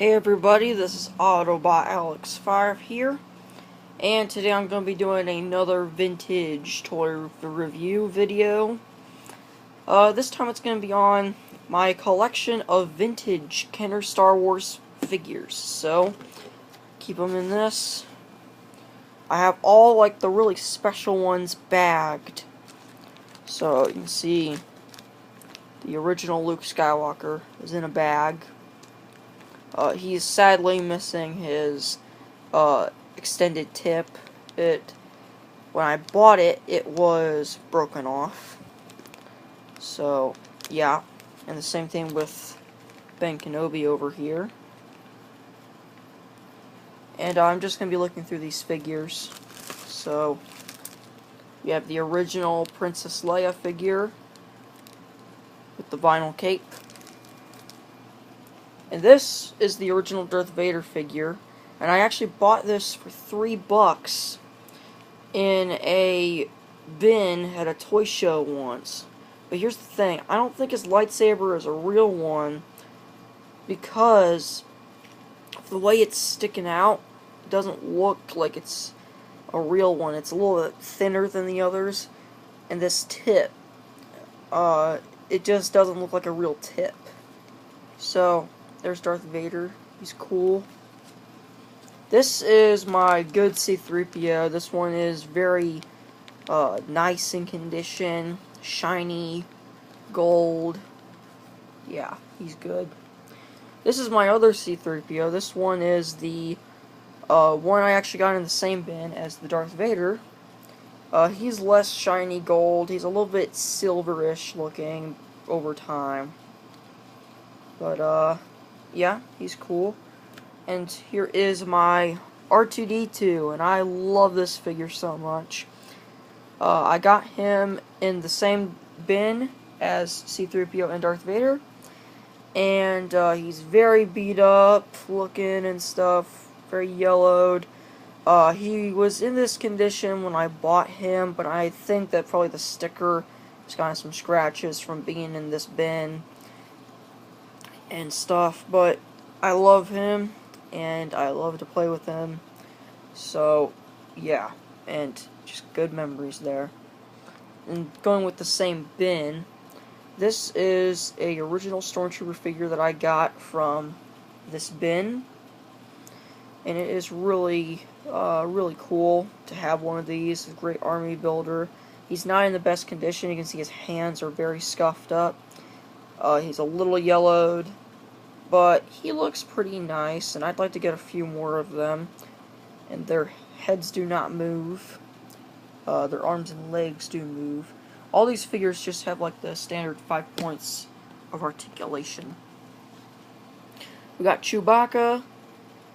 Hey everybody, this is Autobot Alex 5 here, and today I'm going to be doing another vintage toy review video. This time it's going to be on my collection of vintage Kenner Star Wars figures. So, keep them in this. I have all like the really special ones bagged. So you can see the original Luke Skywalker is in a bag. He's sadly missing his extended tip. When I bought it, it was broken off. So, yeah. And the same thing with Ben Kenobi over here. And I'm just going to be looking through these figures. So, we have the original Princess Leia figure with the vinyl cape. And this is the original Darth Vader figure. And I actually bought this for $3 in a bin at a toy show once. But here's the thing, I don't think his lightsaber is a real one because of the way it's sticking out. It doesn't look like it's a real one. It's a little bit thinner than the others. And this tip, it just doesn't look like a real tip. So, there's Darth Vader. He's cool. This is my good C-3PO. This one is very nice in condition, shiny, gold. Yeah, he's good. This is my other C-3PO. This one is the one I actually got in the same bin as the Darth Vader. He's less shiny gold. He's a little bit silverish looking over time. But, yeah, he's cool. And here is my R2-D2, and I love this figure so much. I got him in the same bin as C-3PO and Darth Vader, and he's very beat up looking and stuff, very yellowed. He was in this condition when I bought him, but I think that probably the sticker has gotten some scratches from being in this bin and stuff, but I love him, and I love to play with him, so, yeah, and just good memories there. And going with the same bin, this is a original Stormtrooper figure that I got from this bin, and it is really, really cool to have one of these. It's a great army builder. He's not in the best condition. You can see his hands are very scuffed up. He's a little yellowed, but he looks pretty nice, and I'd like to get a few more of them. And their heads do not move. Their arms and legs do move. All these figures just have like the standard 5 points of articulation. We got Chewbacca.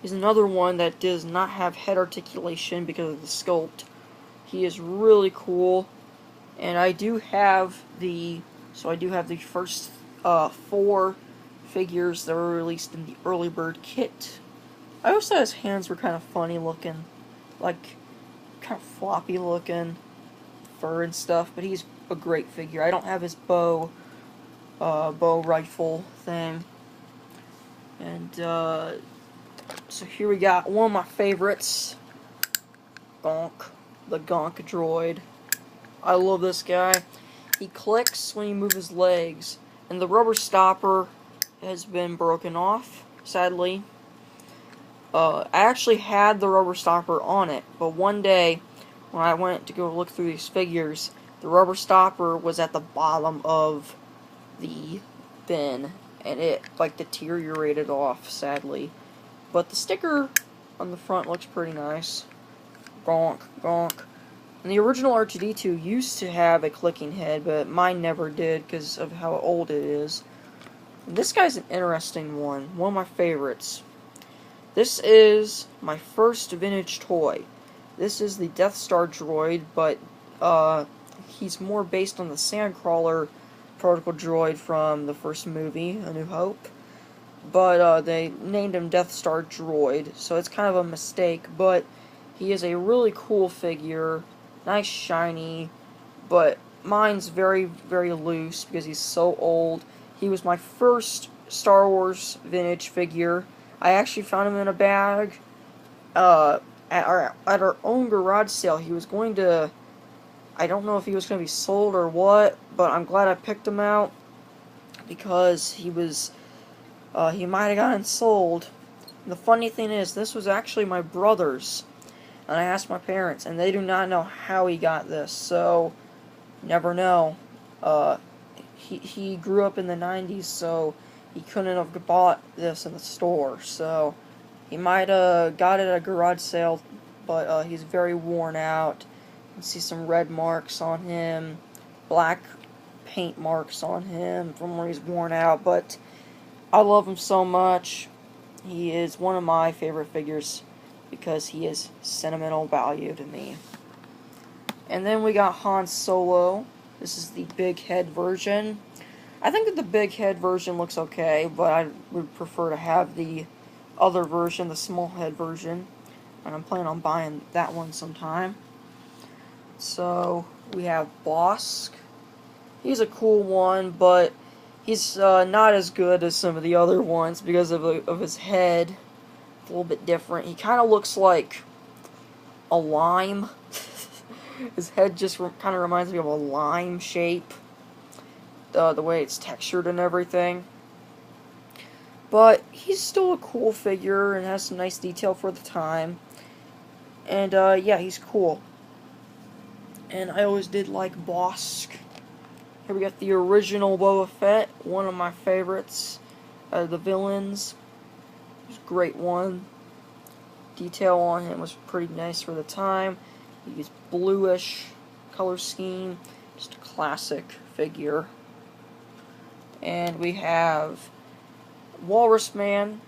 He's another one that does not have head articulation because of the sculpt. He is really cool. And I do have the first 4 figures that were released in the early bird kit. I always thought his hands were kind of funny looking, like kind of floppy looking, fur and stuff, but he's a great figure. I don't have his bow rifle thing. And so here we got one of my favorites, Gonk, the Gonk droid. I love this guy. He clicks when you move his legs, and the rubber stopper has been broken off, sadly. I actually had the rubber stopper on it, but one day when I went to go look through these figures, the rubber stopper was at the bottom of the bin, and it like deteriorated off, sadly. But the sticker on the front looks pretty nice. Gonk, gonk. And the original R2-D2 used to have a clicking head, but mine never did because of how old it is. And this guy's an interesting one of my favorites. This is my first vintage toy. This is the Death Star droid, but he's more based on the Sandcrawler protocol droid from the first movie, A New Hope. But they named him Death Star droid, so it's kind of a mistake, but he is a really cool figure, nice shiny, but mine's very, very loose because he's so old. He was my first Star Wars vintage figure. I actually found him in a bag at our own garage sale. He was going to, I don't know if he was going to be sold or what, but I'm glad I picked him out because he might have gotten sold. And the funny thing is, this was actually my brother's, and I asked my parents, and they do not know how he got this, so never know. He grew up in the 90s, so he couldn't have bought this in the store, so he might have got it at a garage sale, but he's very worn out. You can see some red marks on him, black paint marks on him from where he's worn out, but I love him so much. He is one of my favorite figures because he is sentimental value to me. And then we got Han Solo. This is the big head version. I think that the big head version looks okay, but I would prefer to have the other version, the small head version, and I'm planning on buying that one sometime. So we have Bossk. He's a cool one, but he's not as good as some of the other ones because of his head. It's a little bit different. He kind of looks like a lime. His head just kind of reminds me of a lime shape. The way it's textured and everything. But he's still a cool figure and has some nice detail for the time. And yeah, he's cool. And I always did like Bossk. Here we got the original Boba Fett, one of my favorites. The villains. It was a great one. Detail on him was pretty nice for the time. He's bluish color scheme. Just a classic figure. And we have Walrus Man.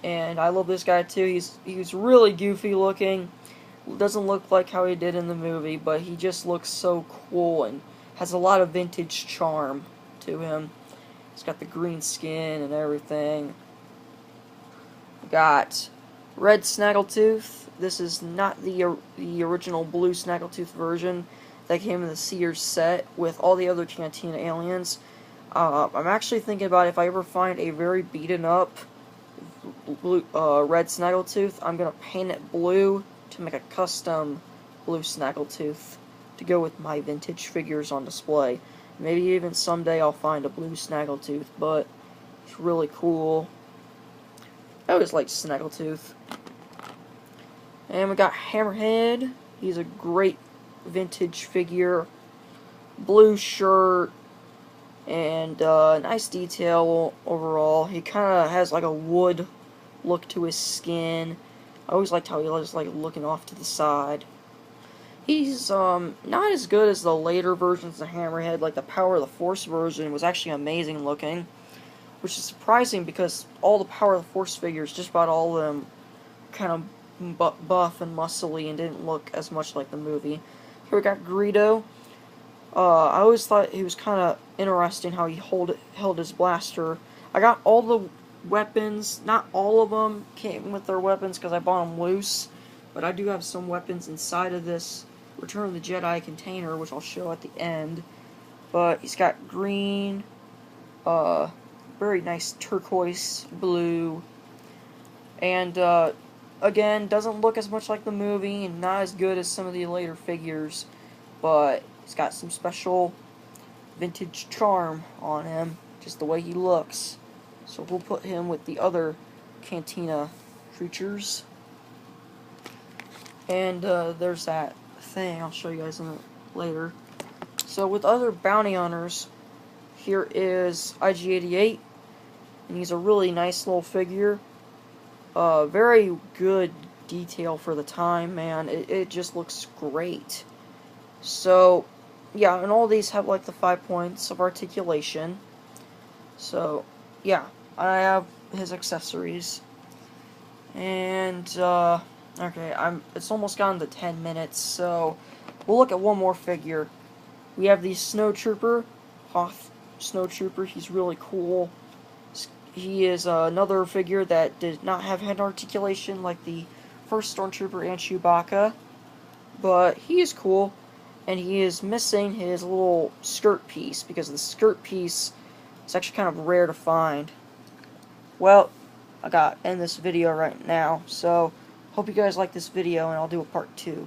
And I love this guy too. He's really goofy looking. Doesn't look like how he did in the movie, but he just looks so cool and has a lot of vintage charm to him. He's got the green skin and everything. We got Red Snaggletooth. This is not the original blue Snaggletooth version that came in the Sears set with all the other Cantina aliens. I'm actually thinking about if I ever find a very beaten up blue, Red Snaggletooth, I'm going to paint it blue to make a custom blue Snaggletooth to go with my vintage figures on display. Maybe even someday I'll find a blue Snaggletooth, but it's really cool. I always liked Snaggletooth. And we got Hammerhead. He's a great vintage figure. Blue shirt. And nice detail overall. He kind of has like a wood look to his skin. I always liked how he was like looking off to the side. He's not as good as the later versions of Hammerhead. Like the Power of the Force version was actually amazing looking, which is surprising because all the Power of the Force figures, just about all of them, kind of buff and muscly and didn't look as much like the movie. Here we got Greedo. I always thought he was kind of interesting how he held his blaster. I got all the weapons. Not all of them came with their weapons because I bought them loose, but I do have some weapons inside of this Return of the Jedi container, which I'll show at the end. But he's got green, very nice turquoise blue, and again, doesn't look as much like the movie and not as good as some of the later figures, but he's got some special vintage charm on him, just the way he looks. So we'll put him with the other Cantina creatures. And there's that thing. I'll show you guys later. So with other bounty hunters, here is IG-88, and he's a really nice little figure. Very good detail for the time, man. It just looks great. So, yeah, and all these have like the 5 points of articulation. So, yeah, I have his accessories. And, okay, it's almost gone to 10 minutes, so we'll look at one more figure. We have the Snowtrooper, Hoth Snowtrooper. He's really cool. He is another figure that did not have head articulation like the first Stormtrooper and Chewbacca, but he is cool, and he is missing his little skirt piece, because the skirt piece is actually kind of rare to find. Well, I got end this video right now. So, hope you guys like this video, and I'll do a part 2.